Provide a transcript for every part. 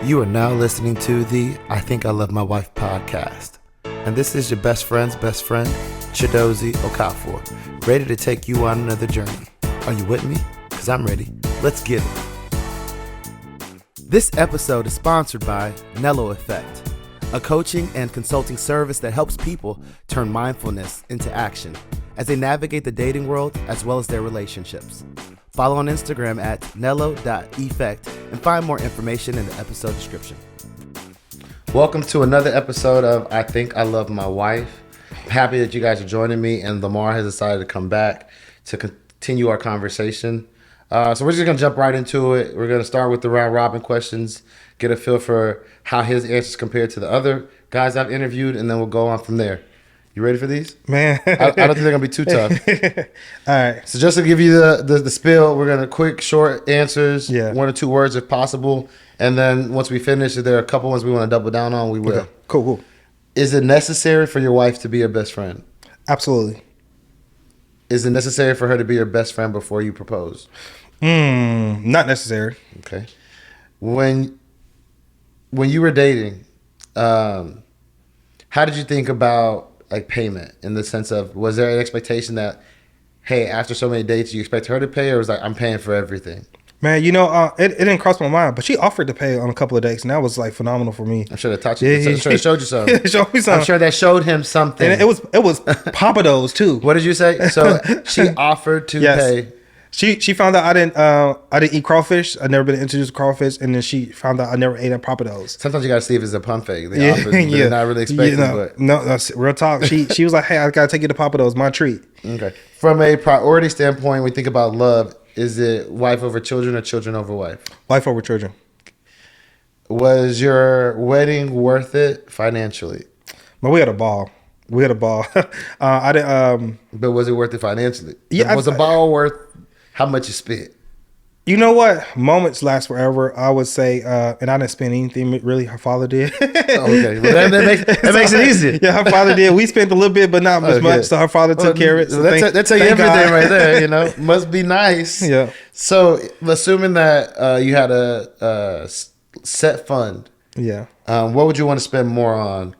You are now listening to the I Think I Love My Wife podcast. And this is your best friend's best friend, Chidozie Okafor, ready to take you on another journey. Are you with me? Because I'm ready. Let's get it. This episode is sponsored by Nello Effect, a coaching and consulting service that helps people turn mindfulness into action as they navigate the dating world as well as their relationships. Follow on Instagram at nello.effect and find more information in the episode description. Welcome to another episode of I Think I Love My Wife. I'm happy that you guys are joining me, and Lamar has decided to come back to continue our conversation. So we're just going to jump right into it. We're going to start with the round robin questions, get a feel for how his answers compare to the other guys I've interviewed, and then we'll go on from there. You ready for these? Man. I don't think they're going to be too tough. All right. So just to give you the spiel, we're going to quick, short answers, 1 or 2 words if possible. And then once we finish, if there are a couple ones we want to double down on, we will. Okay. Cool. Is it necessary for your wife to be your best friend? Absolutely. Is it necessary for her to be your best friend before you propose? Not necessary. Okay. When you were dating, how did you think about like payment, in the sense of, was there an expectation that, hey, after so many dates, you expect her to pay, or was like, I'm paying for everything? Man, it didn't cross my mind, but she offered to pay on a couple of dates, and that was like phenomenal for me. I'm sure that taught you. I'm sure it showed you something. It showed me something. I'm sure that showed him something. And it was Papados too. What did you say? So she offered to pay. She found out I didn't eat crawfish. I'd never been introduced to crawfish, and then she found out I never ate at Papados. Sometimes you gotta see if it's a pump fake. They offered, they're not really expecting. No, that's real talk. She was like, "Hey, I gotta take you to Papados, my treat." Okay. From a priority standpoint, we think about love. Is it wife over children or children over wife? Wife over children. Was your wedding worth it financially? But we had a ball. I didn't. But was it worth it financially? Yeah. Was a ball worth how much you spent? You know what? Moments last forever, I would say, and I didn't spend anything really. Her father did. Okay, well, that makes it easy. Yeah, her father did. We spent a little bit, but not much. So her father took care of it. So that's everything right there. You know, must be nice. Yeah. So assuming that you had a set fund, yeah. What would you want to spend more on?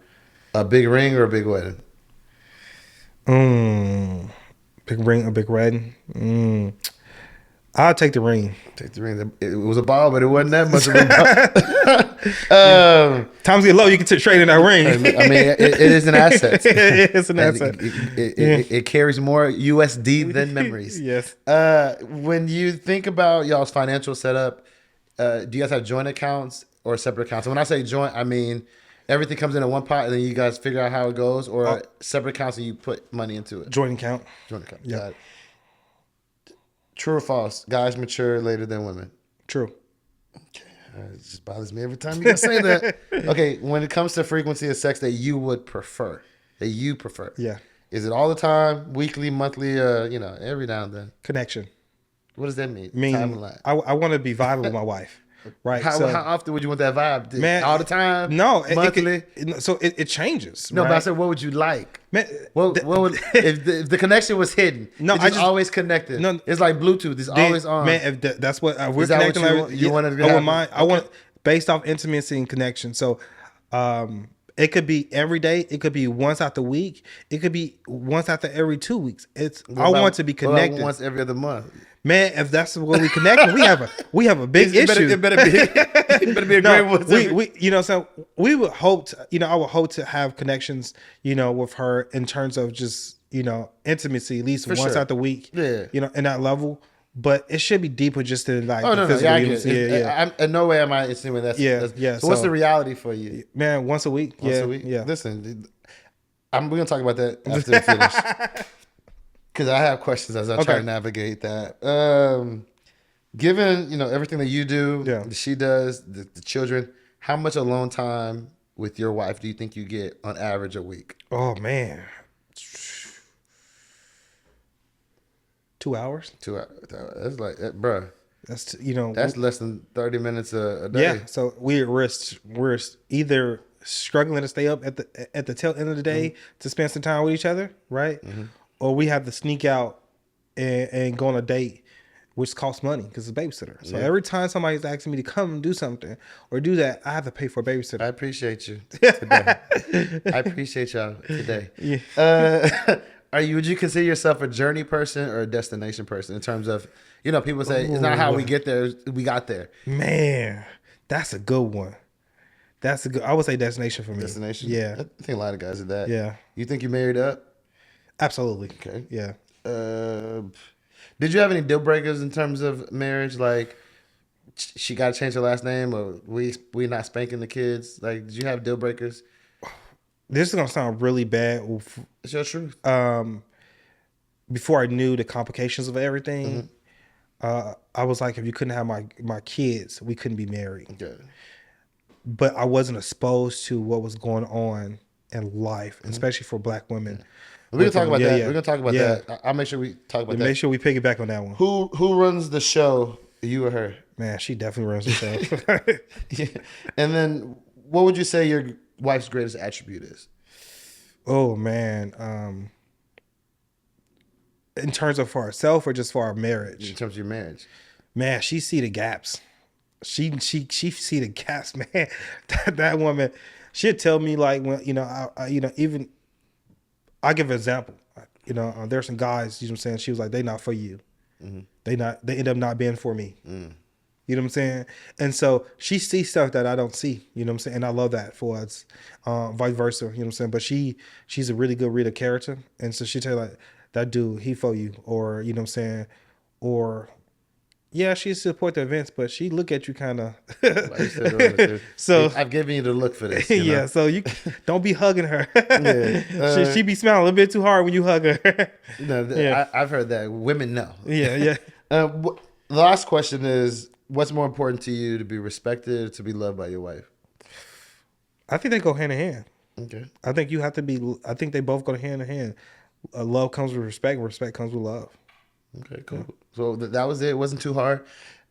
A big ring or a big wedding? Big ring, a big wedding. I'll take the ring. Take the ring. It was a ball, but it wasn't that much of a ball. Times get low, you can trade in that ring. I mean, it is an asset. It is an asset. It carries more USD than memories. Yes. When you think about y'all's financial setup, do you guys have joint accounts or separate accounts? And when I say joint, I mean everything comes in one pot and then you guys figure out how it goes, or separate accounts and you put money into it? Joint account. Joint account. Yeah. Got it. True or false? Guys mature later than women. True. Okay. It just bothers me every time you say that. Okay. When it comes to frequency of sex that you would prefer, Yeah. Is it all the time, weekly, monthly, every now and then? Connection. What does that mean? Timeline. I want to be vibing with my wife. Right. How often would you want that vibe? Man, all the time? No. Monthly? It changes. No, right? but I said, what would you like? Man, what would if the connection was hidden? No, it's always connected. No, it's like Bluetooth. It's always on. Man, if that's what we're that connecting. What you wanted to happen? I want based off intimacy and connection. So, it could be every day. It could be once out the week. It could be once after every 2 weeks. I want to be connected. Once every other month. Man, if that's what we connect, we have a big issue. It better be a great one. So we would hope to, I would hope to have connections, with her in terms of just, intimacy at least once out the week. Yeah. In that level. But it should be deeper just to like physical. Yeah, yeah. In no way am I assuming that's yeah. So what's the reality for you? Man, once a week. Once a week? Yeah. Listen, we're gonna talk about that after we finish. Because I have questions as I try to navigate that. Given, everything that you do, that she does, the children, how much alone time with your wife do you think you get on average a week? Oh, man. 2 hours? 2 hours. That's like, bruh. That's, That's less than 30 minutes a day. Yeah, so we're either struggling to stay up at the tail end of the day to spend some time with each other, right? Mm-hmm. Or we have to sneak out and go on a date which costs money because it's a babysitter. So every time somebody's asking me to come and do something or do that, I have to pay for a babysitter. I appreciate you today. I appreciate y'all today. Yeah. Would you consider yourself a journey person or a destination person in terms of, people say it's not how we get there, we got there. Man, that's a good one. I would say destination for me. Destination? Yeah. I think a lot of guys are that. Yeah. You think you married up? Absolutely. Okay. Yeah. Did you have any deal breakers in terms of marriage? Like, she got to change her last name, or we not spanking the kids? Like, did you have deal breakers? This is gonna sound really bad. It's your truth. Before I knew the complications of everything, I was like, if you couldn't have my kids, we couldn't be married. Okay. But I wasn't exposed to what was going on in life, especially for Black women. We're gonna talk about that. Yeah. We're gonna talk about that. I'll make sure we talk about that. Make sure we piggyback on that one. Who runs the show? You or her? Man, she definitely runs the show. Yeah. And then, what would you say your wife's greatest attribute is? Oh man, in terms of for herself or just for our marriage? In terms of your marriage, man, she see the gaps. She see the gaps, man. That woman, she'd tell me like when even I give an example. There's some guys. You know what I'm saying? She was like, they not for you. Mm-hmm. They end up not being for me. Mm. You know what I'm saying? And so she sees stuff that I don't see. You know what I'm saying? And I love that for us. Vice versa. You know what I'm saying? But she's a really good reader of character, and so she tell you like, that dude, he for you, or you know what I'm saying, or. Yeah, she support the events, but she look at you kind of. So I've given you the look for this. Yeah, so you don't be hugging her. Yeah, she be smiling a little bit too hard when you hug her. No, I've heard that women know. Yeah. The last question is: what's more important to you, to be respected, to be loved by your wife? I think they go hand in hand. Okay. I think you have to be. I think they both go hand in hand. Love comes with respect, and respect comes with love. Okay, cool. So that was it. It wasn't too hard.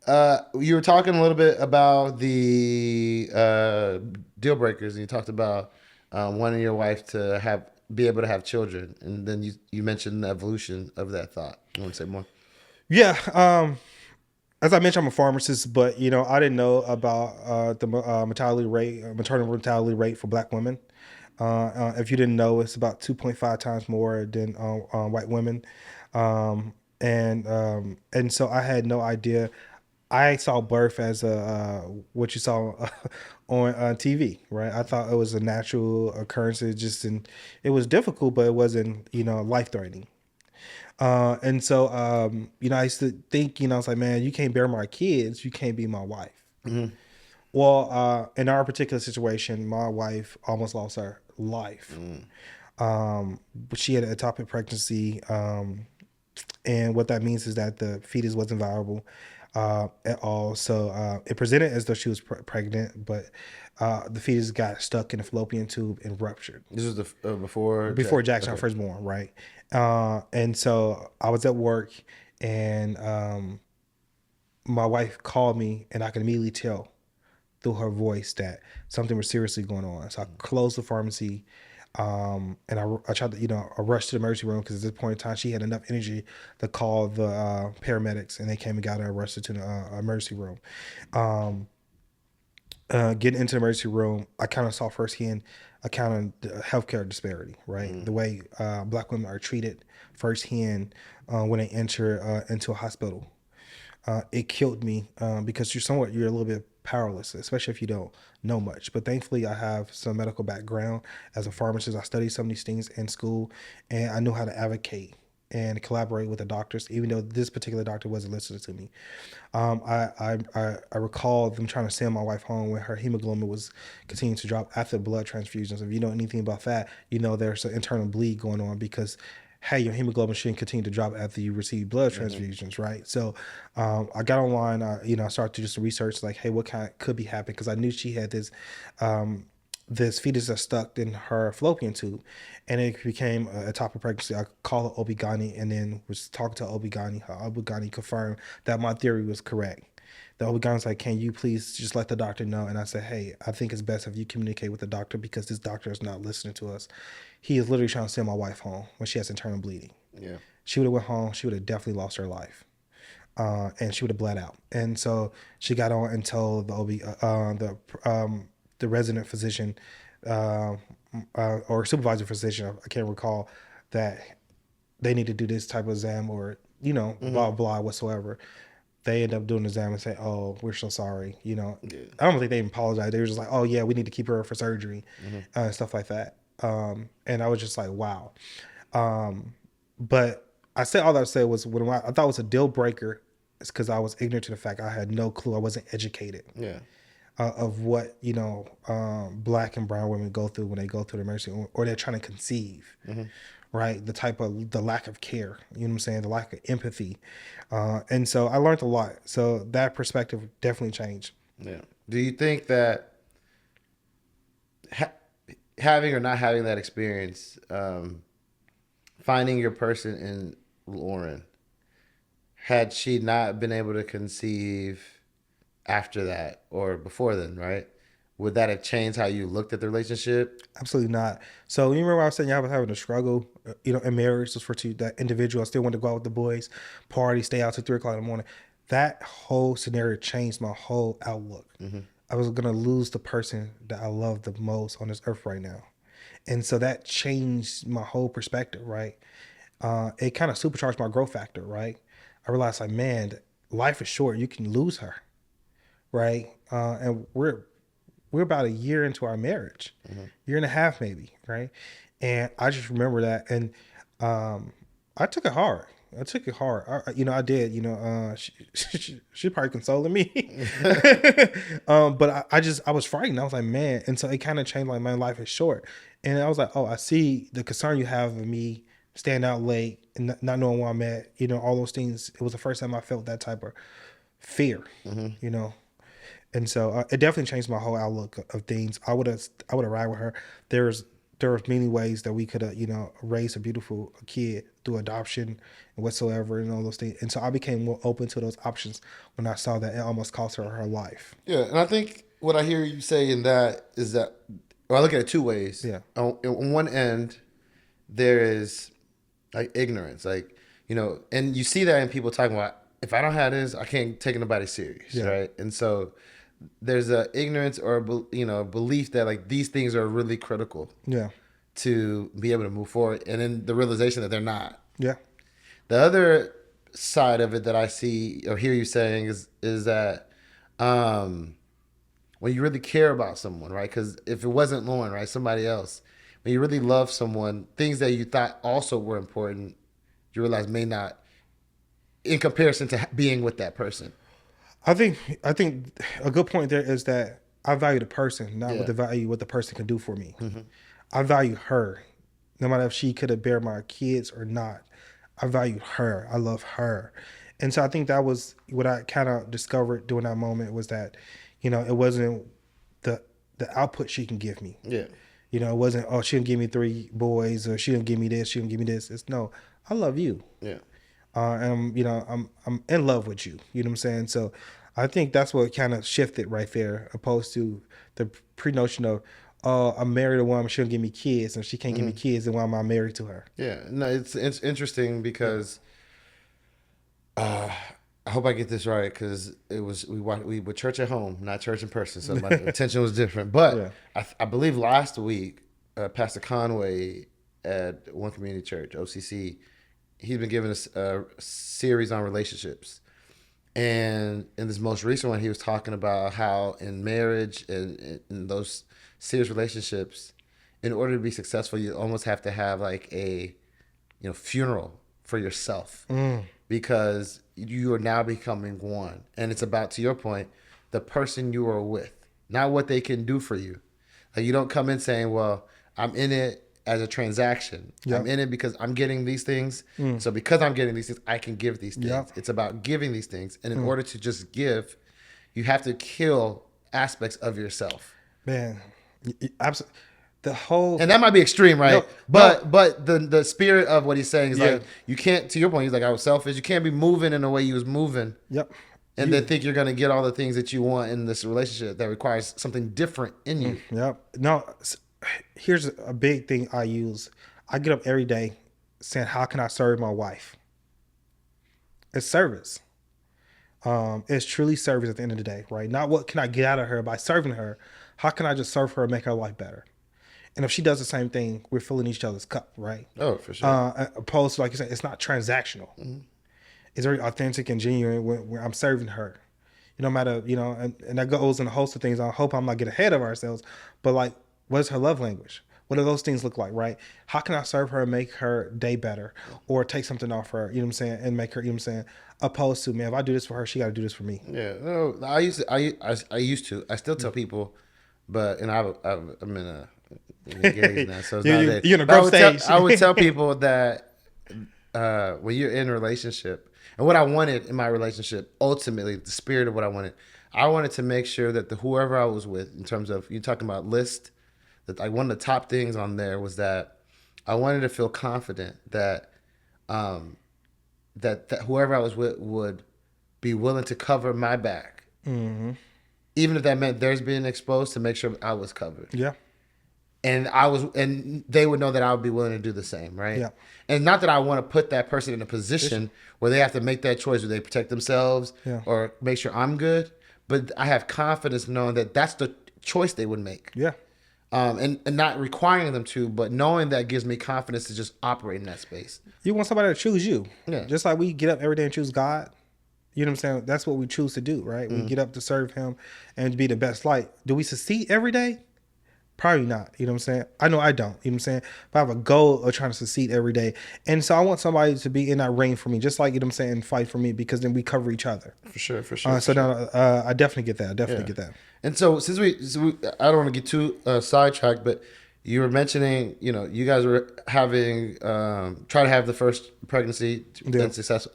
You were talking a little bit about the deal breakers, and you talked about wanting your wife to be able to have children, and then you mentioned the evolution of that thought. You want to say more? Yeah. As I mentioned, I'm a pharmacist, but I didn't know about the maternal mortality rate for Black women. If you didn't know, it's about 2.5 times more than white women. And so I had no idea. I saw birth as what you saw on TV, right? I thought it was a natural occurrence. It was difficult, but it wasn't, life threatening. And so, I used to think, I was like, man, you can't bear my kids. You can't be my wife. Mm-hmm. Well, in our particular situation, my wife almost lost her life. Mm. But she had an atopic pregnancy. And what that means is that the fetus wasn't viable at all. So it presented as though she was pregnant, but the fetus got stuck in the fallopian tube and ruptured. This was before Jackson first born, right? And so I was at work, and my wife called me, and I could immediately tell through her voice that something was seriously going on. So I closed the pharmacy. And I tried to, I rushed to the emergency room because at this point in time, she had enough energy to call the paramedics, and they came and got her, rushed to the emergency room. Getting into the emergency room, I kind of saw firsthand a kind of healthcare disparity, right? Mm. The way Black women are treated firsthand when they enter into a hospital. It killed me because you're a little bit powerless, especially if you don't know much. But thankfully, I have some medical background. As a pharmacist, I studied some of these things in school, and I knew how to advocate and collaborate with the doctors, even though this particular doctor wasn't listening to me. I recall them trying to send my wife home when her hemoglobin was continuing to drop after blood transfusions. If you know anything about that, there's an internal bleed going on because hey, your hemoglobin shouldn't continue to drop after you receive blood transfusions, right? So I got online, I started to do some research, like, hey, what could be happening? Because I knew she had this fetus that stuck in her fallopian tube, and it became a atopic pregnancy. I called her OB-GYN, and then was talking to OB-GYN. Her OB-GYN confirmed that my theory was correct. The OB-GYN was like, can you please just let the doctor know? And I said, hey, I think it's best if you communicate with the doctor because this doctor is not listening to us. He is literally trying to send my wife home when she has internal bleeding. Yeah. She would have went home. She would have definitely lost her life. and she would have bled out. And so she got on and told the the resident physician or supervisor physician, I can't recall, that they need to do this type of exam or, blah, blah, whatsoever. They end up doing the exam and say, "Oh, we're so sorry." I don't think they even apologized. They were just like, "Oh yeah, we need to keep her for surgery," and stuff like that. And I was just like, "Wow." But I said all that I said was when I thought it was a deal breaker. It's because I was ignorant to the fact I had no clue. I wasn't educated. Yeah. Of what Black and brown women go through when they go through the emergency or they're trying to conceive. Right, the lack of care, you know what I'm saying, the lack of empathy, and so I learned a lot. So that perspective definitely changed. Yeah. Do you think that having or not having that experience, finding your person in Lauren, had she not been able to conceive after that or before then, right? Would that have changed how you looked at the relationship? Absolutely not. So you remember I was saying I was having a struggle, in marriage, just for that individual. I still wanted to go out with the boys, party, stay out till 3:00 in the morning. That whole scenario changed my whole outlook. I was gonna lose the person that I love the most on this earth right now, and so that changed my whole perspective. Right, it kind of supercharged my growth factor. Right, I realized like, man, life is short. You can lose her. Right, and we're about a year into our marriage, year and a half maybe, right? And I just remember that, and I took it hard. I I did. She probably consoling me, but I was frightened. I was like, man, and so it kind of changed. Like, my life is short, and I was like, oh, I see the concern you have of me staying out late and not knowing where I'm at. All those things. It was the first time I felt that type of fear. And so it definitely changed my whole outlook of things. I would have ride with her. There was many ways that we could have, raised a beautiful kid through adoption and whatsoever and all those things. And so I became more open to those options when I saw that it almost cost her life. Yeah, and I think what I hear you say in that is that, well, I look at it two ways. Yeah. On one end, there is like ignorance, like, and you see that in people talking about, if I don't have this, I can't take anybody serious, right? And so there's a ignorance or belief that like these things are really critical to be able to move forward, and then the realization that they're not. The other side of it that I see or hear you saying is that when you really care about someone, right? Because if it wasn't Lauren, right, somebody else, when you really love someone, things that you thought also were important, you realize may not, in comparison to being with that person. I think a good point there is that I value the person, not what the person can do for me. I value her, no matter if she could have bear my kids or not. I value her. I love her, and so I think that was what I kind of discovered during that moment, was that, it wasn't the output she can give me. It wasn't, oh, she didn't give me 3 boys, or she didn't give me this, she didn't give me this. It's no, I love you. And I'm in love with you. You know what I'm saying? So I think that's what kind of shifted right there, opposed to the pre-notion of, I'm married to a woman, she'll give me kids, and if she can't give me kids, then why am I married to her? Yeah, no, it's interesting because I hope I get this right, because we were church at home, not church in person, so my attention was different. But I believe last week, Pastor Conway at One Community Church, OCC, he's been giving us a series on relationships. And in this most recent one, he was talking about how in marriage and in those serious relationships, in order to be successful, you almost have to have like a funeral for yourself, because you are now becoming one. And it's about, to your point, the person you are with, not what they can do for you. Like, you don't come in saying, well, I'm in it as a transaction. I'm in it because I'm getting these things. So because I'm getting these things, I can give these things. It's about giving these things. And in order to just give, you have to kill aspects of yourself. Man, absolutely. The whole, and that might be extreme, right? But the spirit of what he's saying is like, you can't, to your point, he's like, I was selfish. You can't be moving in the way you was moving. And then think you're going to get all the things that you want in this relationship that requires something different in you. No, here's a big thing I use. I get up every day saying, how can I serve my wife? It's service. It's truly service at the end of the day, right? Not what can I get out of her by serving her. How can I just serve her and make her life better? And if she does the same thing, we're filling each other's cup, right? Oh, for sure. Opposed to, like you said, it's not transactional. It's very authentic and genuine when I'm serving her. No matter, and that goes in a host of things. I hope I'm not getting ahead of ourselves, but like, what is her love language? What do those things look like, right? How can I serve her and make her day better, or take something off her, and make her, opposed to, man, if I do this for her, she got to do this for me. Yeah, no, I used to. I still tell people, but I'm engaged now, so it's not you're in a growth stage. I would tell people that when you're in a relationship, and what I wanted in my relationship, ultimately, the spirit of what I wanted to make sure that whoever I was with, in terms of you talking about list, that like one of the top things on there was that I wanted to feel confident that that whoever I was with would be willing to cover my back, even if that meant theirs being exposed, to make sure I was covered. Yeah. And they would know that I would be willing to do the same, right? Yeah. And not that I want to put that person in a position where they have to make that choice, where they protect themselves or make sure I'm good, but I have confidence knowing that that's the choice they would make. Yeah. And not requiring them to, but knowing that gives me confidence to just operate in that space. You want somebody to choose you. Yeah. Just like we get up every day and choose God. You know what I'm saying? That's what we choose to do, right? We get up to serve him and to be the best light. Do we succeed every day? Probably not. You know what I'm saying? I know I don't. You know what I'm saying? But I have a goal of trying to succeed every day. And so I want somebody to be in that ring for me, just like, you know what I'm saying, fight for me, because then we cover each other. For sure. Now, I definitely get that. I definitely get that. And so since we I don't want to get too sidetracked, but you were mentioning, you guys were having, try to have the first pregnancy,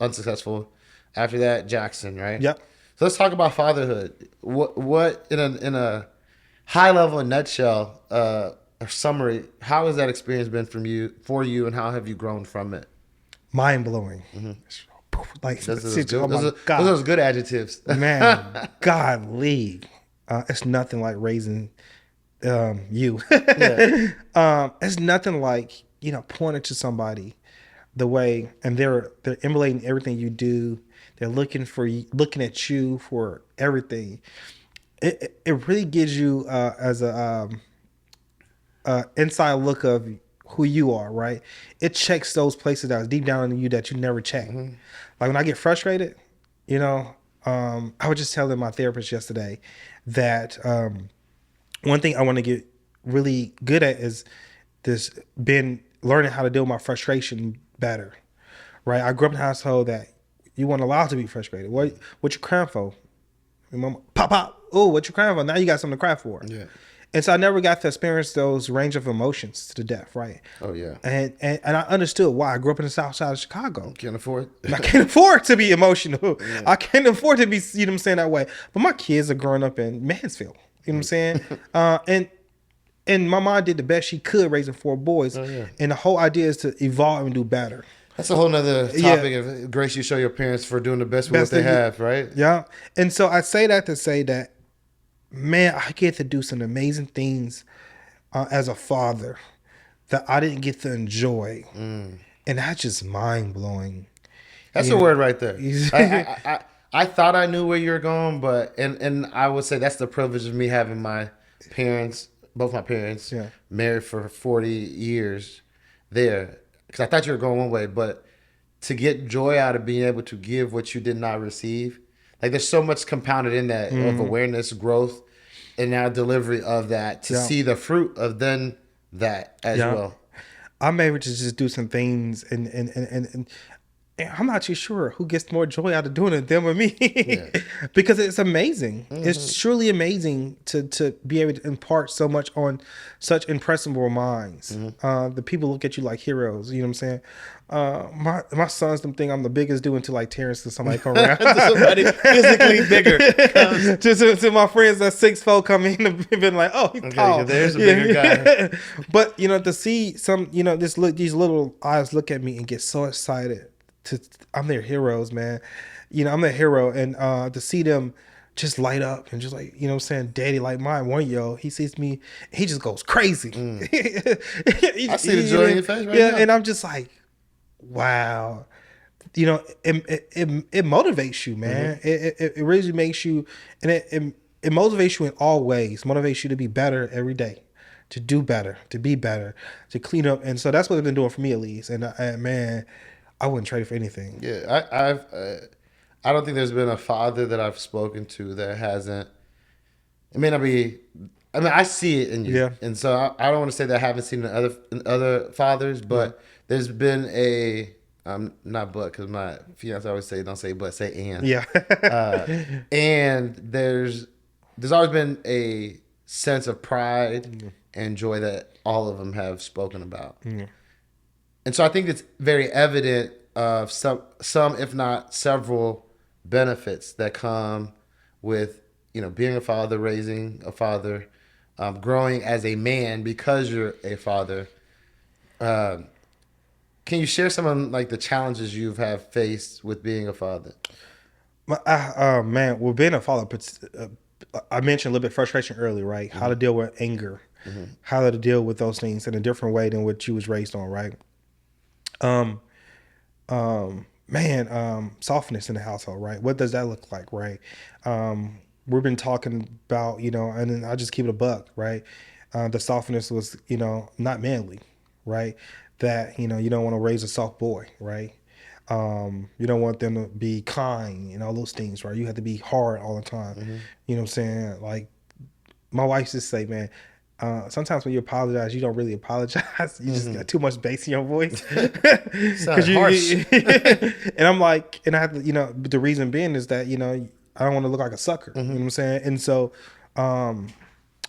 unsuccessful. After that, Jackson, right? Yep. So let's talk about fatherhood. What in a high level, nutshell, a summary, how has that experience been for you, and how have you grown from it? Mind blowing. Like, those are those good adjectives. Man, golly. It's nothing like raising you. It's nothing like, pointing to somebody the way, and they're emulating everything you do. They're looking at you for everything. It really gives you as a inside look of who you are, right? It checks those places that are deep down in you that you never check. Like when I get frustrated, I was just telling my therapist yesterday that one thing I want to get really good at is learning how to deal with my frustration better, right? I grew up in a household that you weren't allowed to be frustrated. What you crying for? Your mama, pop. Oh, what you crying for? Now you got something to cry for. Yeah. And so I never got to experience those range of emotions to the death, right? Oh yeah. And I understood why. I grew up in the South Side of Chicago. Can't afford. I can't afford to be emotional. Yeah. I can't afford to be, that way. But my kids are growing up in Mansfield. You know what I'm saying? And my mom did the best she could raising 4 boys. Oh, yeah. And the whole idea is to evolve and do better. That's a whole nother topic of grace you show your parents for doing the best with what they have, right? Yeah. And so I say that to say that, man, I get to do some amazing things as a father that I didn't get to enjoy. And that's just mind-blowing. That's a word right there. I thought I knew where you were going, but and I would say that's the privilege of me having my parents, both my parents, married for 40 years there. Because I thought you were going one way, but to get joy out of being able to give what you did not receive, like there's so much compounded in that of awareness, growth, and now delivery of that to see the fruit of then that as well. I'm able to just do some things and I'm not too sure who gets more joy out of doing it, them or me, because it's amazing. It's truly amazing to be able to impart so much on such impressionable minds. The people look at you like heroes. You know what I'm saying? My sons them think I'm the biggest dude until like Terrence to somebody come around. Somebody physically bigger. Just to my friends that 6'4" come in and been like, oh, he's tall. There's a bigger guy. But to see some, these little eyes look at me and get so excited. I'm their heroes, man. I'm their hero, and to see them just light up and just like, daddy, like my 1-year-old, he sees me, he just goes crazy. I see the joy in your face right now. And I'm just like, wow. it motivates you, man. It really makes you, and it motivates you in all ways. Motivates you to be better every day, to do better, to be better, to clean up. And so that's what it's been doing for me at least. And man, I wouldn't trade it for anything. Yeah, I don't think there's been a father that I've spoken to that hasn't. It may not be. I mean, I see it in you, Yeah. and so I don't want to say that I haven't seen it in other fathers, but there's been a not but because my fiance always say don't say but, say and. Yeah. And there's always been a sense of pride and joy that all of them have spoken about. And so I think it's very evident of some if not several benefits that come with being a father, raising a father, growing as a man because you're a father. Can you share some of like the challenges you've have faced with being a father? Man, well, being a father, I mentioned a little bit frustration earlier, right? How to deal with anger, how to deal with those things in a different way than what you was raised on, right? Softness in the household, right? What does that look like, right? We've been talking about, and then I just keep it a buck, right? The softness was, not manly, right? That, you don't want to raise a soft boy, right? You don't want them to be kind and all those things, right? You have to be hard all the time. You know what I'm saying? Like my wife just say, man, sometimes when you apologize, you don't really apologize. You just got too much bass in your voice. Sound harsh. And I'm like, and I have to, the reason being is that, I don't want to look like a sucker. You know what I'm saying? And so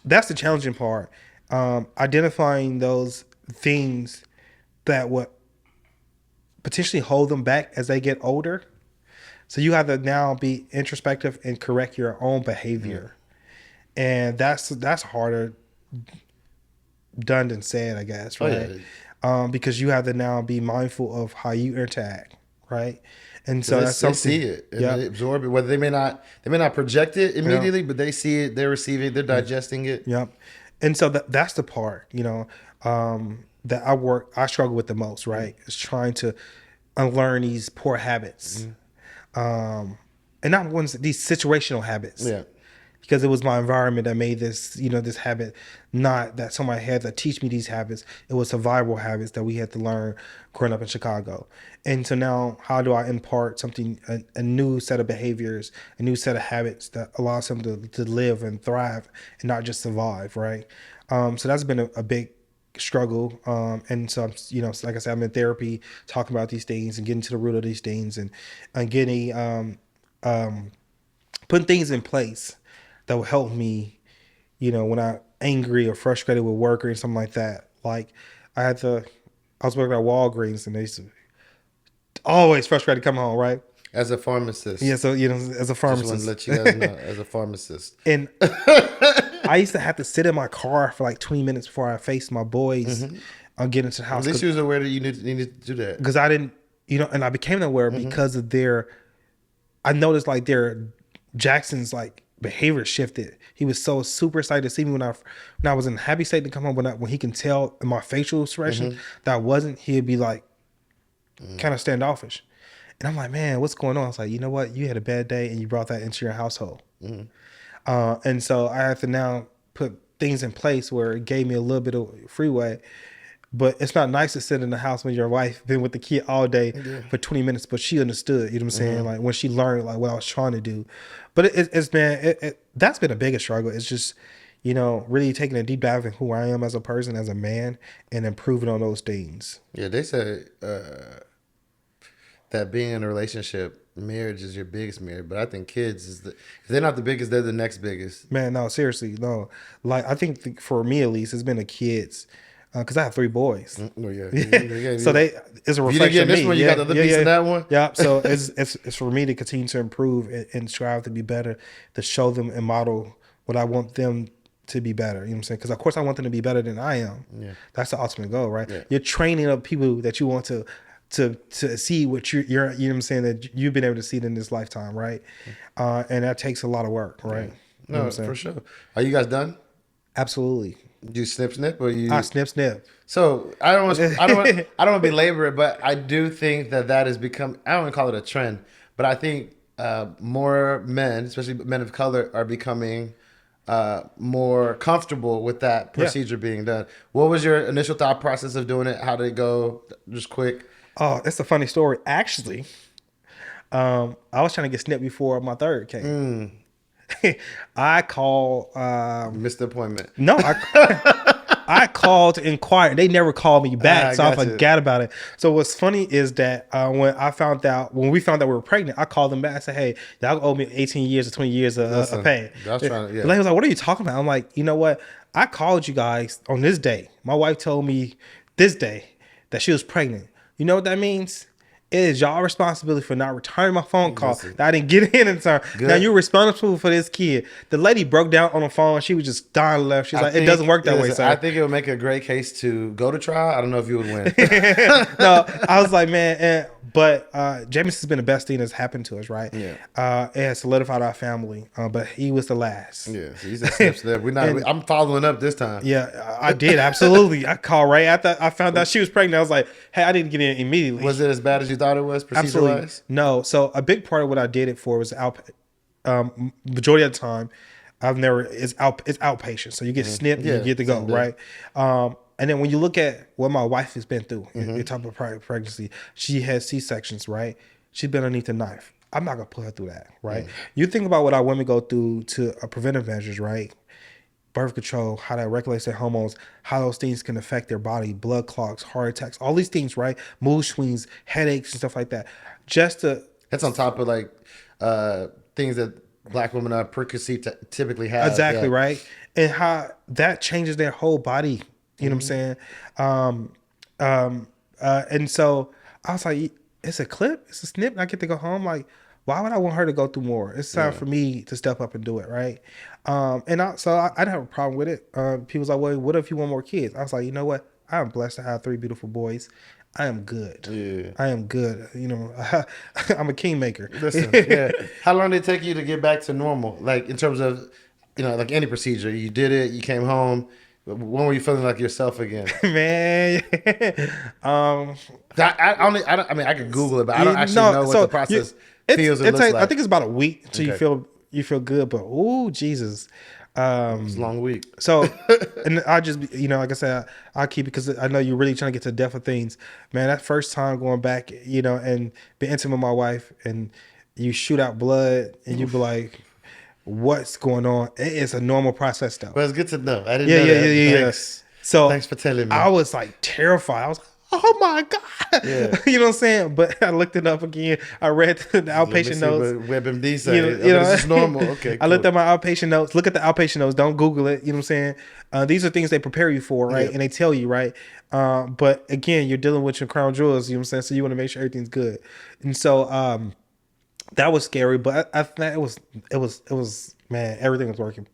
that's the challenging part. Identifying those things that would potentially hold them back as they get older. So you have to now be introspective and correct your own behavior. And that's harder done than said, I guess, right? Because you have to now be mindful of how you interact, right? And so that's something they see it and they absorb it. Whether they may not project it immediately, but they see it, they're receiving it, they're digesting it. Yep. And so that's the part, that I struggle with the most, right? Is trying to unlearn these poor habits, and not ones these situational habits. Yeah. Because it was my environment that made this, this habit, not that somebody had to teach me these habits. It was survival habits that we had to learn growing up in Chicago. And so now how do I impart something, a new set of behaviors, a new set of habits that allows them to live and thrive and not just survive, right? So that's been a big struggle. And so, like I said, I'm in therapy, talking about these things and getting to the root of these things and getting, putting things in place that will help me, when I'm angry or frustrated with work or something like that. Like I was working at Walgreens and they used to always frustrated to come home, right? As a pharmacist. Yeah, so, as a pharmacist. Just want to let you guys know, as a pharmacist. And I used to have to sit in my car for like 20 minutes before I faced my boys on getting into the house. At least you was aware that you needed to do that. Because I didn't, and I became aware because of I noticed like Jackson's like behavior shifted. He was so super excited to see me when I was in a happy state to come home. When he can tell in my facial expression that I wasn't, he'd be like kind of standoffish. And I'm like, man, what's going on? I was like, you know what? You had a bad day and you brought that into your household. And so I have to now put things in place where it gave me a little bit of freeway. But it's not nice to sit in the house when your wife been with the kid all day for 20 minutes, but she understood, you know what I'm saying? Like when she learned like what I was trying to do. But that's been a bigger struggle. It's just, really taking a deep dive in who I am as a person, as a man, and improving on those things. Yeah, they say that being in a relationship, marriage is your biggest marriage. But I think kids if they're not the biggest, they're the next biggest. Man, no, seriously, no. Like I think for me at least, it's been the kids. Because I have 3 boys. Oh yeah. So it's a reflection of me. You didn't get this one, you got the other piece of that one? Yeah. So it's for me to continue to improve and strive to be better, to show them and model what I want them to be better. You know what I'm saying? Because of course I want them to be better than I am. Yeah. That's the ultimate goal, right? Yeah. You're training up people that you want to see what you're, you know what I'm saying, that you've been able to see in this lifetime, right? And that takes a lot of work, right? Yeah. No, for sure. Are you guys done? Absolutely. You snip or you? I snip. So I don't want to belabor it, but I do think that has become. I don't want to call it a trend, but I think more men, especially men of color, are becoming more comfortable with that procedure being done. What was your initial thought process of doing it? How did it go? Just quick. Oh, it's a funny story. Actually, I was trying to get snipped before my third came. I called. Missed the appointment. No, I called to inquire. They never called me back, so I forgot about it. So what's funny is that when we found out we were pregnant, I called them back. I said, "Hey, y'all owe me 18 years or 20 years of pay." The lady was like, "What are you talking about?" I'm like, "You know what? I called you guys on this day. My wife told me this day that she was pregnant. You know what that means? It is y'all responsibility for not returning my phone call that I didn't get in time. Good. Now you're responsible for this kid." The lady broke down on the phone. She was just dying left. She's like, "It doesn't work that way, sir." I think it would make a great case to go to trial. I don't know if you would win. No, I was like, man, but Jameson's been the best thing that's happened to us, right? Yeah. It has solidified our family, but he was the last. Yeah, so he's a snip. I'm following up this time. Yeah, I did, absolutely. I called right after I found out she was pregnant. I was like, "Hey, I didn't get in immediately." Was it as bad as you thought it was, procedure-wise? Absolutely. No. So a big part of what I did it for was majority of the time, it's outpatient. So you get snipped, you get to go, right? And then when you look at what my wife has been through in type of pregnancy, she had C-sections, right? She's been underneath a knife. I'm not gonna put her through that, right? You think about what our women go through to preventive measures, right? Birth control, how that regulates their hormones, how those things can affect their body, blood clots, heart attacks, all these things, right? Mood swings, headaches, and stuff like that. That's on top of like things that Black women are preconceived typically have. Exactly, right? And how that changes their whole body. You know what I'm saying? And so I was like, it's a clip, it's a snip, and I get to go home. Like, why would I want her to go through more? It's time for me to step up and do it, right? So I didn't have a problem with it. People was like, well, what if you want more kids? I was like, you know what? I am blessed to have 3 beautiful boys. I am good. Yeah. I am good. You know, I'm a kingmaker. Listen, yeah. How long did it take you to get back to normal? Like in terms of, like any procedure, you did it, you came home. When were you feeling like yourself again? Man, I could Google it, but I don't actually know what the process feels and looks like. I think it's about a week until you feel good. But Jesus, it's a long week. So, and I just like I said, I'll keep it because I know you're really trying to get to the depth of things, man. That first time going back, and be intimate with my wife, and you shoot out blood, and you be like, what's going on? It's a normal process though. Well, it's good to know. I didn't know that. Yeah. So thanks for telling me. I was like terrified. I was like, oh my God. Yeah. You know what I'm saying? But I looked it up again. I read the outpatient notes. What WebMD said. This is normal. Okay, cool. I looked at my outpatient notes. Look at the outpatient notes. Don't Google it. You know what I'm saying? These are things they prepare you for, right? Yeah. And they tell you, right? But again, you're dealing with your crown jewels, you know what I'm saying? So you want to make sure everything's good. And so that was scary, but I think it was man, everything was working.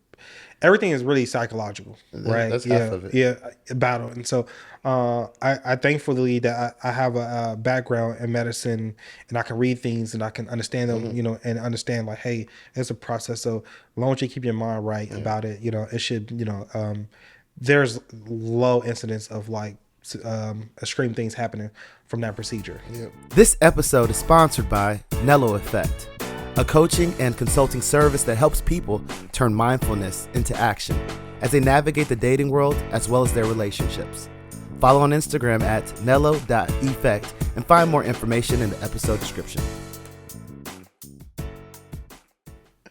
Everything is really psychological, right? That's half of it. Yeah, battle. And so I thankfully that I have a background in medicine and I can read things and I can understand them, and understand like, hey, it's a process. So as long as you keep your mind right about it, it should, there's low incidence of like extreme things happening from that procedure. Yep. This episode is sponsored by Nello Effect, a coaching and consulting service that helps people turn mindfulness into action as they navigate the dating world as well as their relationships. Follow on Instagram at nello.effect and find more information in the episode description.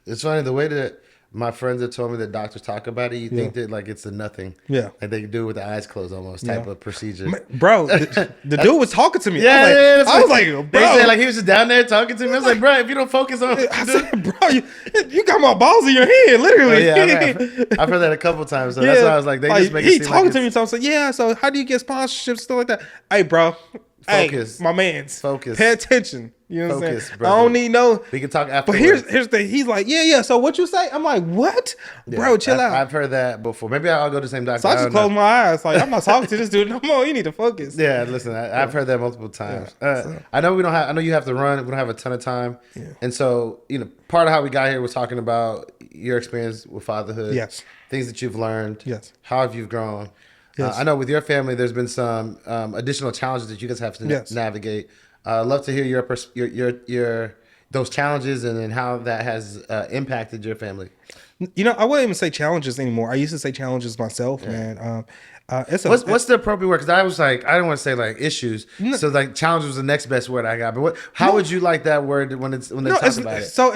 It's funny, the way that my friends have told me that doctors talk about it, you think that like it's a nothing. Yeah. Like they can do it with the eyes closed almost type of procedure. Bro, the dude was talking to me. Yeah, I was like, bro. They said like he was just down there talking to me. I was like, bro, if you don't focus on I said, bro, you got my balls in your head, literally. Oh, yeah, I've heard that a couple times. So that's why I was like, they just make it he seem talking like to me, so I was like, yeah, so how do you get sponsorships, stuff like that? Hey, bro, Focus. Hey, my man's. Focus. Pay attention. You know what I'm Focus, saying? brother. I don't need no. We can talk after. But here's the thing. He's like, yeah. So what you say? I'm like, what? Yeah, Bro, chill out. I've heard that before. Maybe I'll go to the same doctor. So I just close my eyes. Like, I'm not talking to this dude no more. You need to focus. Yeah, listen, I've heard that multiple times. Yeah, I know we don't have. I know you have to run. We don't have a ton of time. Yeah. And so, part of how we got here was talking about your experience with fatherhood. Yes. Things that you've learned. Yes. How have you grown? Yes. I know with your family, there's been some additional challenges that you guys have to navigate. I'd love to hear your those challenges and then how that has impacted your family. I wouldn't even say challenges anymore. I used to say challenges myself, man. What's the appropriate word? Because I was like, I don't want to say like issues. No. So like challenge was the next best word I got. But how would you like that word when they talk about it? So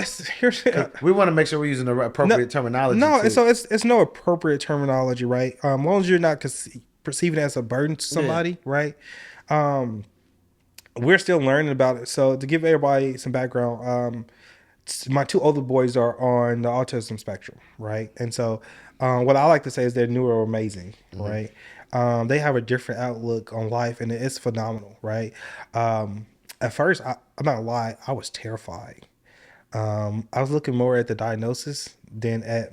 we want to make sure we're using the appropriate terminology. No, too. so it's no appropriate terminology, right? As long as you're not perceiving it as a burden to somebody, right? We're still learning about it. So to give everybody some background, my two older boys are on the autism spectrum, right? And so what I like to say is they're neuro amazing, right? They have a different outlook on life, and it's phenomenal, right? At first, I'm not gonna lie, I was terrified. I was looking more at the diagnosis than at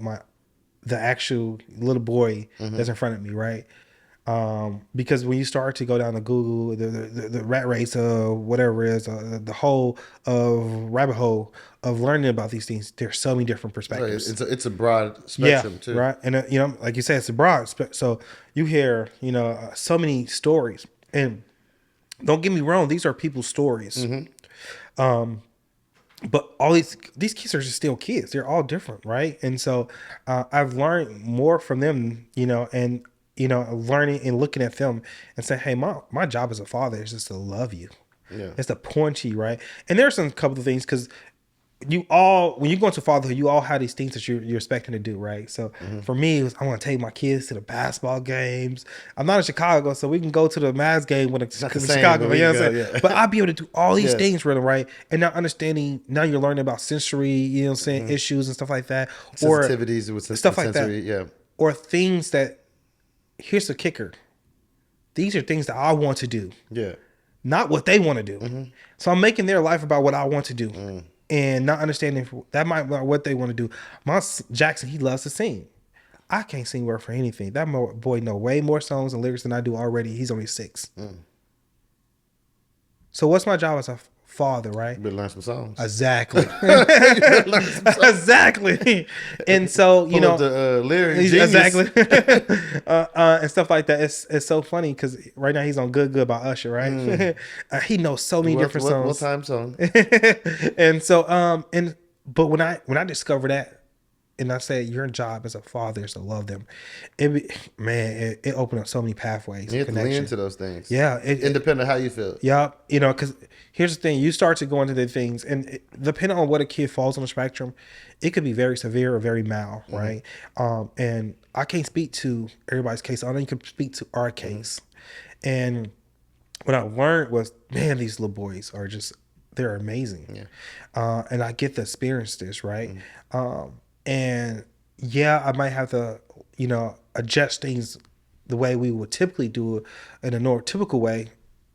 the actual little boy that's in front of me, right? Because when you start to go down to Google, the rat race of whatever it is, the whole rabbit hole of learning about these things, there's so many different perspectives. It's a broad spectrum too, right? And like you said, it's a broad. So you hear so many stories, and don't get me wrong, these are people's stories. But all these kids are just still kids. They're all different, right? And so I've learned more from them, and learning and looking at them and saying, hey, my job as a father is just to love you. Yeah. It's to point to you, right? And there's some couple of things, because when you go into fatherhood, you all have these things that you're expecting to do, right? So for me, it was, I want to take my kids to the basketball games. I'm not in Chicago, so we can go to the Mavs game when it's Chicago. You know what I'm saying? Yeah. But I'll be able to do all these things, really, right? And now now you're learning about sensory, issues and stuff like that. Sensitivities with stuff like sensory, that. yeah. Or things that, here's the kicker. These are things that I want to do. Yeah. Not what they want to do. So I'm making their life about what I want to do. And not understanding that might be what they want to do. My Jackson, he loves to sing. I can't sing word for anything. That boy know way more songs and lyrics than I do already. He's only 6. So what's my job as a father, right? You better learn some songs. Exactly. Exactly. And so, Pull up the lyrics. Exactly. And stuff like that. It's so funny because right now he's on Good by Usher, right? He knows so many different songs. What time song? And so, but when I discovered that, and I said your job as a father is to love them, it opened up so many pathways. You have to lean into those things. Yeah, independent of how you feel. Yeah, because here's the thing: you start to go into the things, and depending on what a kid falls on the spectrum, it could be very severe or very mild, right? And I can't speak to everybody's case. I know you can speak to our case, and what I learned was, man, these little boys are they're amazing. Yeah. And I get to experience this, right? And yeah, I might have to, adjust things the way we would typically do it in a neurotypical way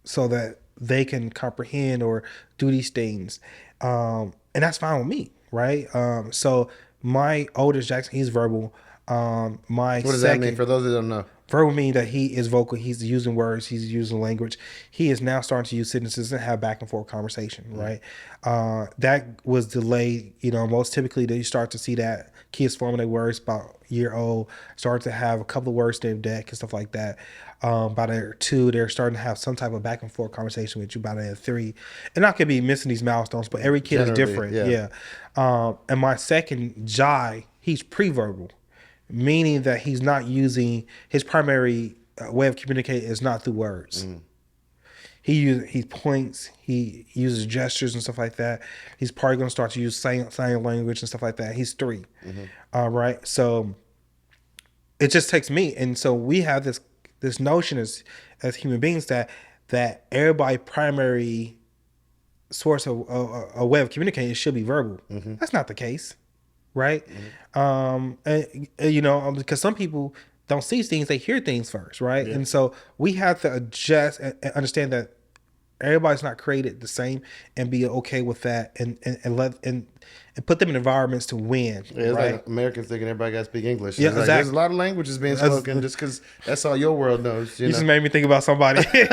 so that they can comprehend or do these things. And that's fine with me, right? So my oldest Jackson, he's verbal. What does that mean for those that don't know? Verbal means that he is vocal. He's using words. He's using language. He is now starting to use sentences and have back and forth conversation, right? That was delayed. Most typically you start to see that kids forming their words about a year old, start to have a couple of words in their deck and stuff like that. By their 2, they're starting to have some type of back and forth conversation with you. By their 3, and I could be missing these milestones, but every kid is different. Yeah. And my second, Jai, he's pre-verbal. Meaning that he's not using his primary way of communicating is not through words. He points, he uses gestures and stuff like that. He's probably going to start to use sign language and stuff like that. He's 3, right? So it just takes me, and so we have this notion as human beings that everybody primary source of a way of communicating should be verbal. That's not the case. Right. And because some people don't see things, they hear things first. Right. Yeah. And so we have to adjust and understand that everybody's not created the same, and be okay with that, and put them in environments to win. Yeah, it's right? like Americans thinking everybody got to speak English. Yeah, It's like, exactly. there's a lot of languges being spoken just because that's all your world knows. You just made me think about somebody. But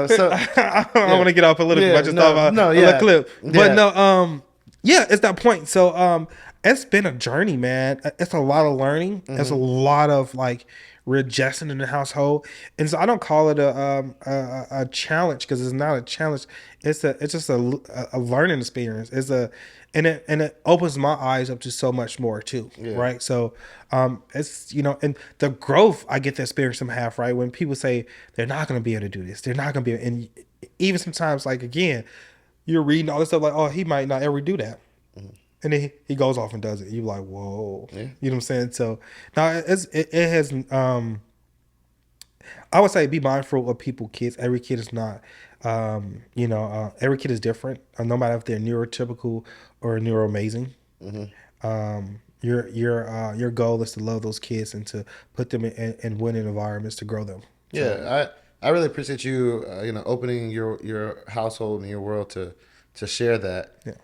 so I don't want to get off political. I just thought about a yeah. little clip. But Yeah. yeah, it's that point. So it's been a journey, man. It's a lot of learning. It's a lot of like readjusting in the household, and so I don't call it a challenge, because it's not a challenge. It's just a learning experience. And it opens my eyes up to so much more too, right? So it's and the growth I get to experience them have, right? When people say they're not going to be able to do this, they're not going to be, and even sometimes, like, again, you're reading all this stuff like, oh, he might not ever do that. And then he goes off and does it. You're like, whoa. Yeah. You know what I'm saying? So now it has, I would say, be mindful of kids. Every kid is not, every kid is different, no matter if they're neurotypical or neuroamazing. Your goal is to love those kids and to put them in winning environments to grow them. Yeah, I really appreciate you, opening your household and your world to share that. Yeah.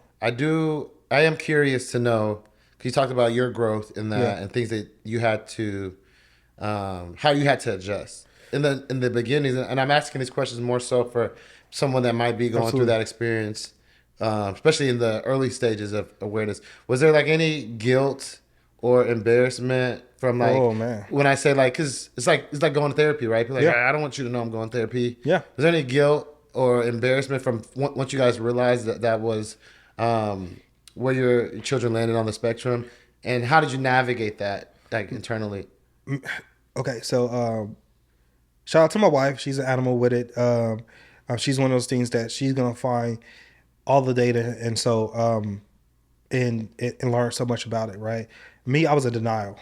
I am curious to know, because you talked about your growth in that and things that you had to, how you had to adjust in the beginnings. And I'm asking these questions more so for someone that might be going through that experience, especially in the early stages of awareness. Was there like any guilt or embarrassment from when I say because it's like going to therapy, right? People I don't want you to know I'm going to therapy. Yeah. Was there any guilt or embarrassment from once you guys realized that was where your children landed on the spectrum, and how did you navigate that internally? Okay, so shout out to my wife. She's an animal with it. She's one of those things that she's gonna find all the data, and so and learn so much about it. Right? Me, I was in denial.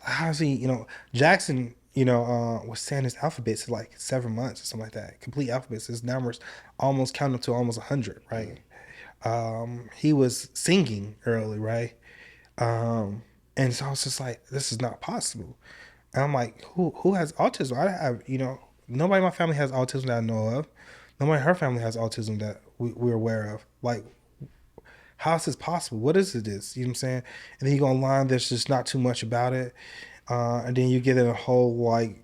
How is he? Jackson. Was saying his alphabets in like 7 months or something like that. Complete alphabets. His numbers almost count up to almost 100. Right? He was singing early, right? And so I was just like, this is not possible. And I'm like, who has autism? I have, nobody in my family has autism that I know of. Nobody in her family has autism that we're aware of. Like, how is this possible? What is it? You know what I'm saying? And then you go online, there's just not too much about it. And then you get in a whole like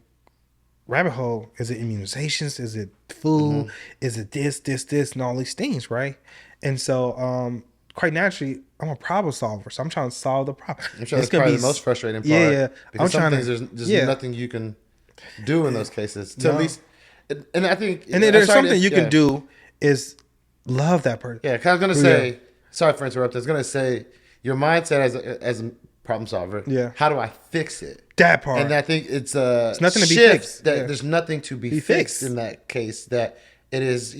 rabbit hole. Is it immunizations? Is it food? Mm-hmm. Is it this, and all these things, right? And so, quite naturally, I'm a problem solver, so I'm trying to solve the problem. I'm sure that's probably the most frustrating part. Yeah. Because some things there's nothing you can do in those cases to at least. And I think, and then there's something you can do is love that person. Yeah, because I was gonna say, sorry for interrupting. I was gonna say your mindset as a problem solver. Yeah. How do I fix it? That part. And I think it's nothing to be fixed. That there's nothing to be fixed in that case. That it is,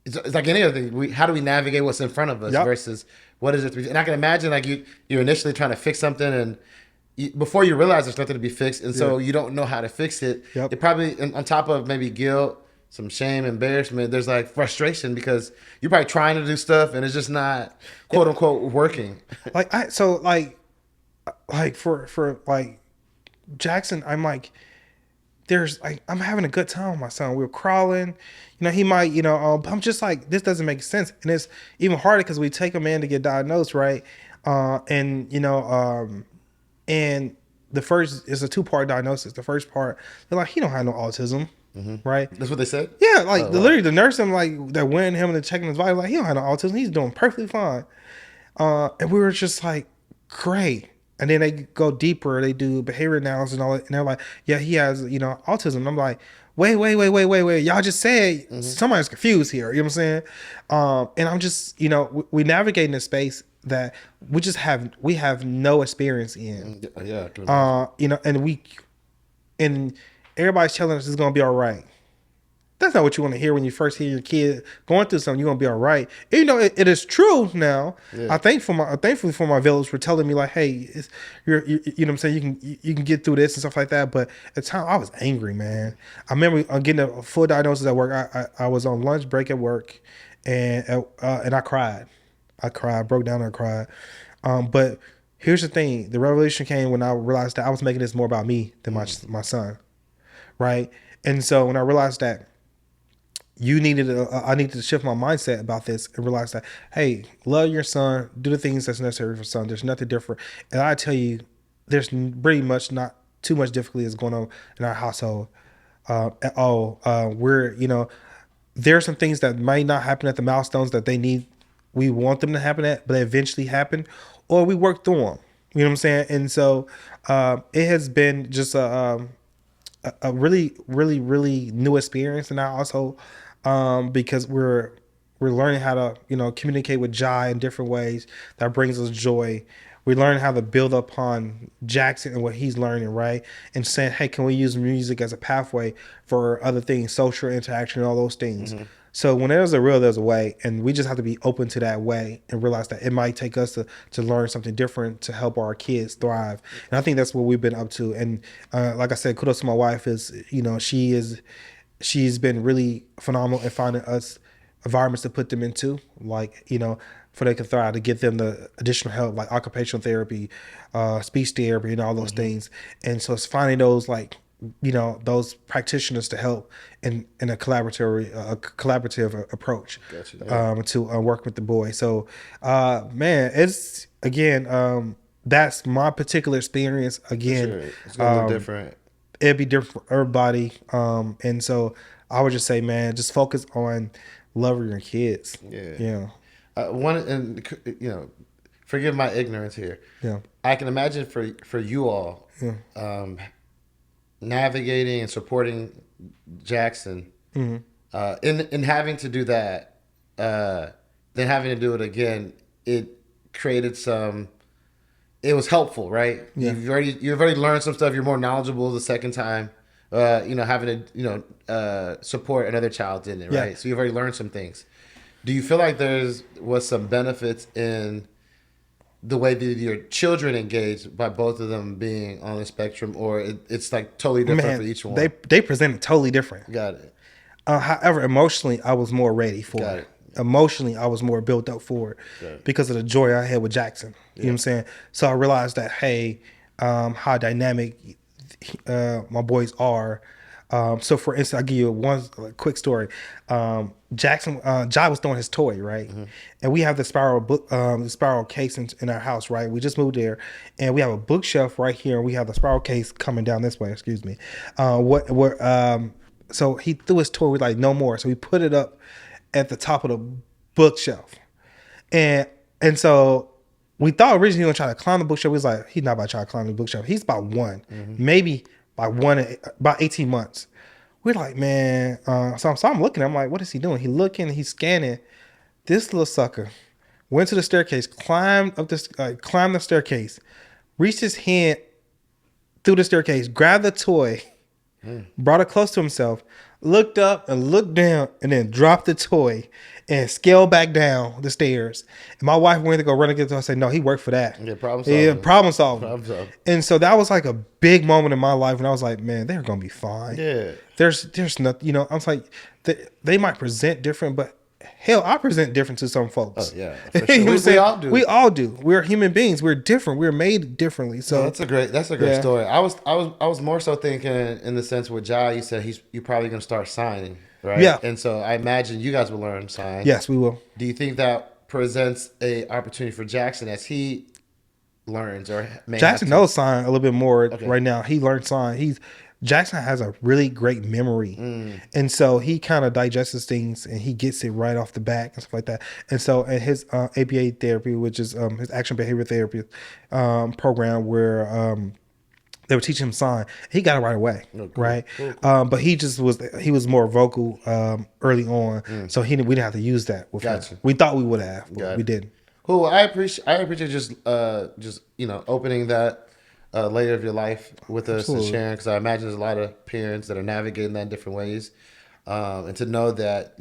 It's like any other thing. How do we navigate what's in front of us versus what is it? And I can imagine you're initially trying to fix something, and before you realize there's nothing to be fixed, and so you don't know how to fix it. Yep. It probably, on top of maybe guilt, some shame, embarrassment, there's like frustration because you're probably trying to do stuff and it's just not quote unquote working. For Jackson, I'm like, I'm having a good time with my son. We were crawling, he might, but I'm just like, this doesn't make sense. And it's even harder because we take him in to get diagnosed, right? And the first is a 2-part diagnosis. The first part, they're like, he don't have no autism, right? That's what they said? Yeah, literally the nurse, they're weighing him and they're checking his vitals, like, he don't have no autism. He's doing perfectly fine. And we were just like, great. And then they go deeper. They do behavior analysis and all that. And they're like, yeah, he has, autism. And I'm like, wait. Y'all just said somebody's confused here. You know what I'm saying? And I'm just, we navigate in a space that we have no experience in. Yeah. And everybody's telling us it's going to be all right. That's not what you want to hear when you first hear your kid going through something. You're gonna be all right, even though it is true now. Yeah. Thankfully for my village for telling me like, hey, you know what I'm saying, you can get through this and stuff like that. But at the time, I was angry, man. I remember getting a full diagnosis at work. I was on lunch break at work, and I cried. I broke down and cried. But here's the thing: the revelation came when I realized that I was making this more about me than my son. right? And so when I realized that I needed to shift my mindset about this and realize that, hey, love your son, do the things that's necessary for son. There's nothing different. And I tell you, there's pretty much not too much difficulty is going on in our household at all. There are some things that might not happen at the milestones that we want them to happen at, but they eventually happen, or we work through them. You know what I'm saying? And so it has been just a really, really, really new experience in our household, because we're learning how to communicate with Jai in different ways that brings us joy. We learn how to build upon Jackson and what he's learning, right? And saying, hey, can we use music as a pathway for other things, social interaction, and all those things. So when there's a will, there's a way, and we just have to be open to that way and realize that it might take us to learn something different to help our kids thrive. And I think that's what we've been up to. And like I said, kudos to my wife. She's been really phenomenal in finding us environments to put them into, for they can thrive, to get them the additional help, like occupational therapy, speech therapy, and all those things. And so it's finding those those practitioners to help in a collaborative approach. Gotcha. To work with the boy. So, man, it's again, that's my particular experience. Again, Sure. It's gonna look different. It'd be different for everybody. And so I would just say, man, just focus on loving your kids. Yeah. Forgive my ignorance here. Yeah. I can imagine for you all, navigating and supporting Jackson, in having to do that, then having to do it again, it created it was helpful, right? Yeah. You've already learned some stuff. You're more knowledgeable the second time, having to, support another child in it, right? Yeah. So you've already learned some things. Do you feel like was some benefits in the way that your children engaged by both of them being on the spectrum, or it's like totally different for each one? They presented totally different. Got it. However, emotionally, I was more ready for Got it. it. Emotionally, I was more built up for it because of the joy I had with Jackson. You know what I'm saying? So I realized that, hey, how dynamic my boys are. So for instance, I'll give you one quick story. Jai was throwing his toy, right? And we have the spiral case in our house, right? We just moved there, and we have a bookshelf right here, and we have the spiral case coming down this way. Excuse me. So he threw his toy. We're like, no more. So we put it up at the top of the bookshelf, and so we thought originally he was gonna try to climb the bookshelf. We was like, he's not about to try to climb the bookshelf. He's about one, maybe about 18 months. We're like, man. So I'm looking. I'm like, what is he doing? He's looking. He's scanning. This little sucker went to the staircase, climbed the staircase, reached his hand through the staircase, grabbed the toy, brought it close to himself, looked up and looked down, and then dropped the toy and scaled back down the stairs. And my wife went to go run against him and say, no, he worked for that. Yeah, problem solving. Yeah, problem solving. Problem solving. And so that was like a big moment in my life when I was like, man, they're gonna be fine. Yeah. There's nothing, I was like, they might present different, but hell, I present different to some folks. Oh yeah, for sure. You know what I'm saying? We all do. We all do. We're human beings. We're different. We're made differently. So that's a great story. I was more so thinking in the sense with Jai, you said you're probably gonna start signing, right? Yeah. And so I imagine you guys will learn to sign. Yes, we will. Do you think that presents a opportunity for Jackson as he learns, or Jackson knows sign a little bit more right now. He learned sign. Jackson has a really great memory, and so he kind of digests things and he gets it right off the back and stuff like that. And so in his ABA therapy, which is his action behavior therapy program, where they were teaching him sign, he got it right away, right? Cool. But he was more vocal early on, so we didn't have to use that with him. We thought we would have, but we didn't. Cool. I appreciate just opening that layer of your life with us and sharing, because I imagine there's a lot of parents that are navigating that in different ways, and to know that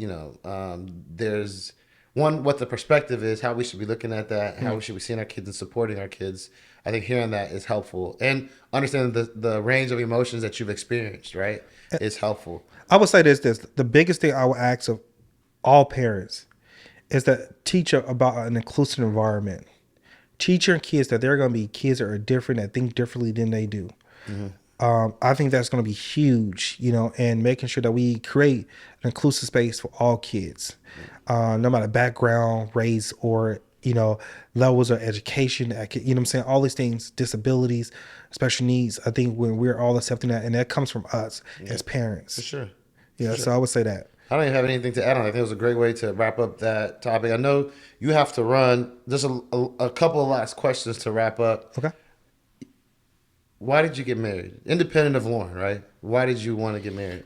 there's what the perspective is, how we should be looking at that, how we should be seeing our kids and supporting our kids. I think hearing that is helpful, and understanding the range of emotions that you've experienced, right, is helpful. I would say this: the biggest thing I would ask of all parents is that teach about an inclusive environment. Teach your kids that there are going to be kids that are different, that think differently than they do. I think that's going to be huge, and making sure that we create an inclusive space for all kids, no matter background, race, or, levels of education, what I'm saying? All these things, disabilities, special needs. I think when we're all accepting that, and that comes from us as parents. For sure. Yeah. So I would say that. I don't even have anything to add on. I think it was a great way to wrap up that topic. I know you have to run. Just a couple of last questions to wrap up. Okay. Why did you get married? Independent of Lauren, right? Why did you want to get married?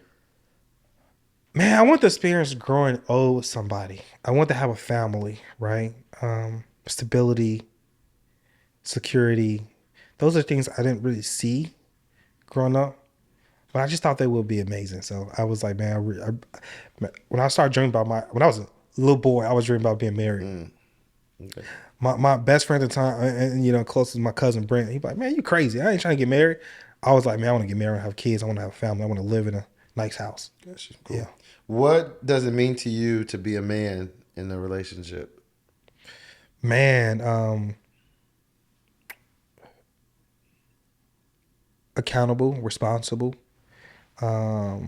Man, I want the experience growing old with somebody. I want to have a family, right? Stability, security. Those are things I didn't really see growing up, but I just thought they would be amazing. So I was like, man, when I started dreaming about when I was a little boy, I was dreaming about being married. Okay. My best friend at the time, and closest, my cousin Brent, he's like, man, you crazy. I ain't trying to get married. I was like, man, I want to get married and have kids. I want to have a family. I want to live in a nice house. Gotcha. Cool. Yeah. What does it mean to you to be a man in a relationship? Man, accountable, responsible, a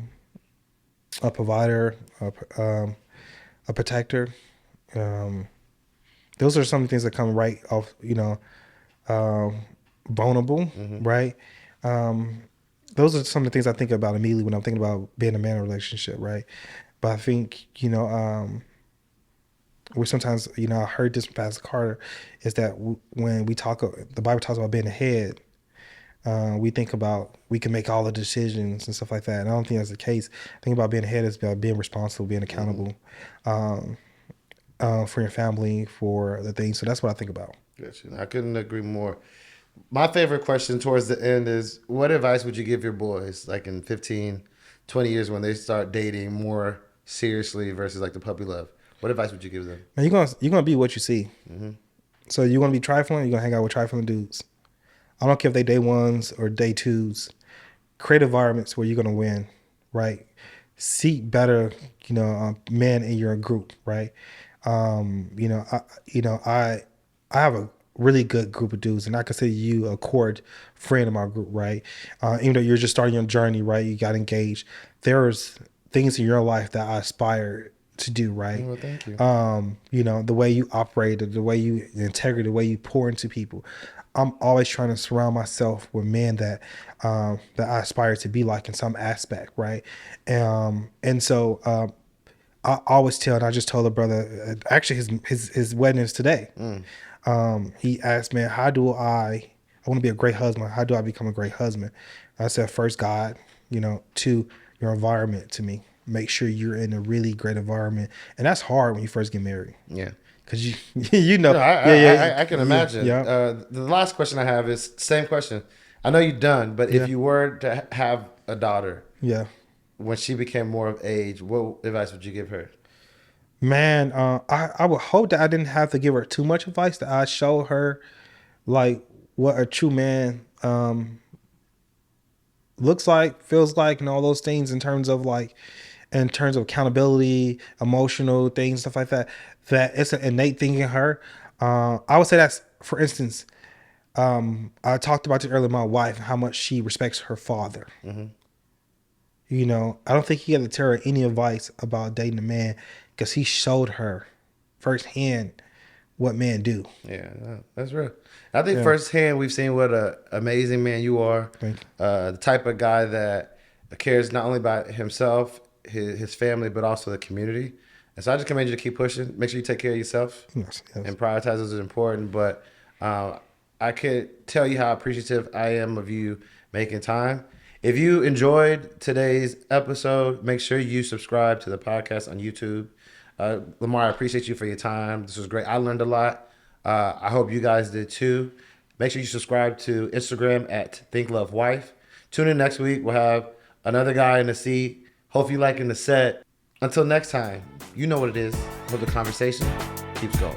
provider, a protector. Those are some things that come right off, vulnerable, right? Those are some of the things I think about immediately when I'm thinking about being a man in a relationship, right? But I think, we sometimes, I heard this from Pastor Carter, is that when we talk, the Bible talks about being a head, we think about we can make all the decisions and stuff like that. And I don't think that's the case. I think about being a head is about being responsible, being accountable for your family, for the things. So that's what I think about. Gotcha. I couldn't agree more. My favorite question towards the end is, what advice would you give your boys, like in 15, 20 years when they start dating more seriously versus like the puppy love? What advice would you give them? Man, you're gonna be what you see. Mm-hmm. So you're gonna be trifling. You're gonna hang out with trifling dudes. I don't care if they day ones or day twos. Create environments where you're gonna win, right? Seek better, men in your group, right? I have a really good group of dudes, and I consider you a core friend of my group, right? Even though you're just starting your journey, right? You got engaged. There's things in your life that I aspire to do, right? Well, thank you. The way you operate, the way you integrity, the way you pour into people. I'm always trying to surround myself with men that I aspire to be like in some aspect, right? And so I always tell, and I just told a brother, actually his wedding is today. He asked, man, how do I want to be a great husband? How do I become a great husband? I said, first, God, two, your environment to me. Make sure you're in a really great environment. And that's hard when you first get married. Yeah. Because I can imagine. Yeah. The last question I have is same question. I know you're done, but if you were to have a daughter, when she became more of age, what advice would you give her? Man, I would hope that I didn't have to give her too much advice, that I show her like what a true man looks like, feels like, and all those things in terms of accountability, emotional things, stuff like that, that it's an innate thing in her. I would say that's, for instance, I talked about it earlier, my wife, how much she respects her father. Mm-hmm. I don't think he had to tell her any advice about dating a man, because he showed her firsthand what men do. Yeah, that's real. I think firsthand we've seen what an amazing man you are. Thank you. The type of guy that cares not only about himself, his family, but also the community. And so I just commend you to keep pushing. Make sure you take care of yourself. Yes. And prioritize those is important. But I could tell you how appreciative I am of you making time. If you enjoyed today's episode, make sure you subscribe to the podcast on YouTube. Lamar, I appreciate you for your time. This was great. I learned a lot. I hope you guys did too. Make sure you subscribe to Instagram at ThinkLoveWife. Tune in next week. We'll have another guy in the seat. Hope you liking the set. Until next time, you know what it is. Hope the conversation keeps going.